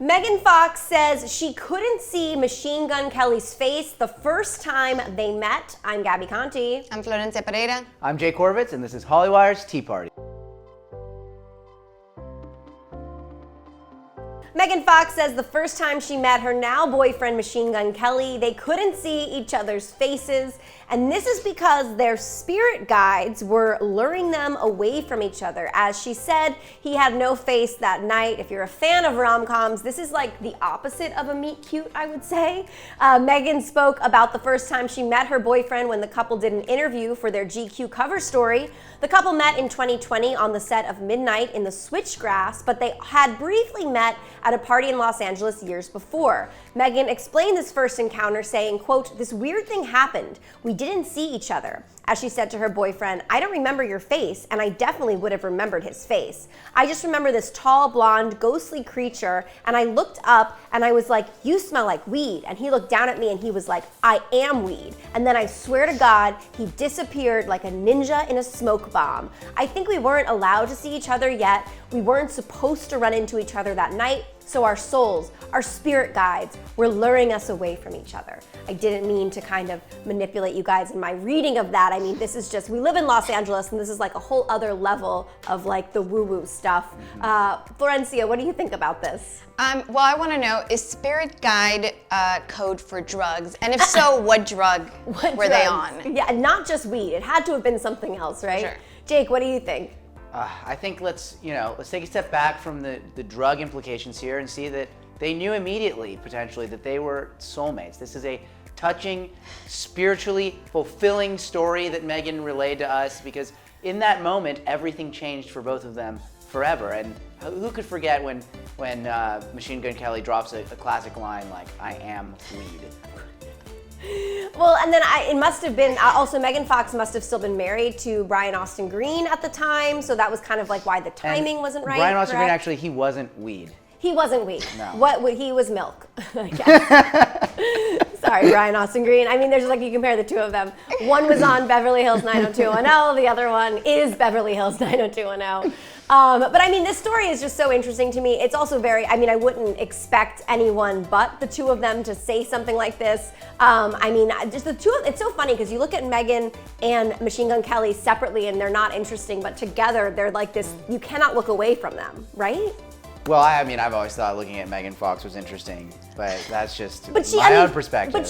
Megan Fox says she couldn't see Machine Gun Kelly's face the first time they met. I'm Gabby Conti. I'm Florencia Pereira. I'm Jay Korvitz, and this is Hollywire's Tea Party. Megan Fox says the first time she met her now boyfriend Machine Gun Kelly, they couldn't see each other's faces, and this is because their spirit guides were luring them away from each other. As she said, he had no face that night. If you're a fan of rom-coms, this is like the opposite of a meet cute, I would say. Megan spoke about the first time she met her boyfriend when the couple did an interview for their GQ cover story. The couple met in 2020 on the set of Midnight in the Switchgrass, but they had briefly met at a party in Los Angeles years before. Megan explained this first encounter saying, quote, "This weird thing happened. We didn't see each other." As she said to her boyfriend, "I don't remember your face, and I definitely would have remembered his face. I just remember this tall, blonde, ghostly creature, and I looked up and I was like, 'You smell like weed.' And he looked down at me and he was like, 'I am weed.' And then I swear to God, he disappeared like a ninja in a smoke bomb. I think we weren't allowed to see each other yet. We weren't supposed to run into each other that night. So our souls, our spirit guides, were luring us away from each other." I didn't mean to kind of manipulate you guys in my reading of that. I mean, this is just, we live in Los Angeles and this is like a whole other level of like the woo-woo stuff. Florencia, what do you think about this? Well, I want to know, is spirit guide code for drugs? And if so, what drug were they on? Yeah, not just weed. It had to have been something else, right? Sure. Jake, what do you think? I think let's take a step back from the drug implications here and see that they knew immediately, potentially, that they were soulmates. This is a touching, spiritually fulfilling story that Megan relayed to us, because in that moment, everything changed for both of them forever. And who could forget when Machine Gun Kelly drops a classic line like, "I am weed." Well, and then it must have been, also Megan Fox must have still been married to Brian Austin Green at the time, so that was kind of like why the timing wasn't right. Brian Austin Green, actually, he wasn't weed. He wasn't weed. No. He was milk, I guess. Sorry, Brian Austin Green. I mean, there's like, you compare the two of them. One was on Beverly Hills 90210, the other one is Beverly Hills 90210. But I mean, this story is just so interesting to me. It's also very, I mean, I wouldn't expect anyone but the two of them to say something like this. I mean, just the two of, it's so funny because you look at Megan and Machine Gun Kelly separately and they're not interesting, but together they're like this, you cannot look away from them, right? Well, I mean, I've always thought looking at Megan Fox was interesting, but that's just my own perspective. But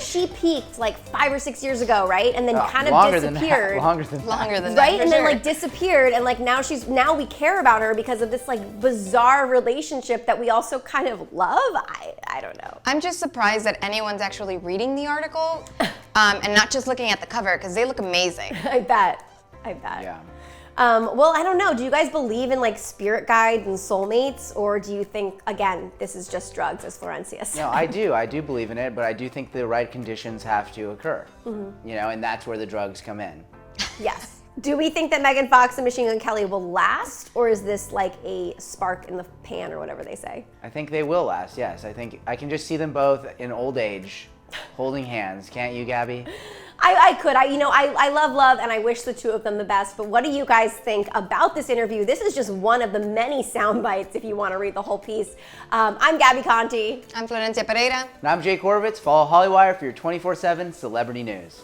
she peaked like 5 or 6 years ago, right? And then kind of disappeared. Longer than that. Right? And then like disappeared, and like now we care about her because of this like bizarre relationship that we also kind of love. I don't know. I'm just surprised that anyone's actually reading the article and not just looking at the cover, because they look amazing. I bet. Yeah. Well, I don't know. Do you guys believe in like spirit guides and soulmates, or do you think, again, this is just drugs, as Florencia said? No, I do believe in it, but I do think the right conditions have to occur. And that's where the drugs come in. Yes. Do we think that Megan Fox and Machine Gun Kelly will last, or is this like a spark in the pan, or whatever they say? I think they will last, yes. I think I can just see them both in old age holding hands. Can't you, Gabby? I could. I love, and I wish the two of them the best, but what do you guys think about this interview? This is just one of the many sound bites if you want to read the whole piece. I'm Gabby Conti. I'm Florencia Pereira. And I'm Jay Korvitz. Follow Hollywire for your 24/7 celebrity news.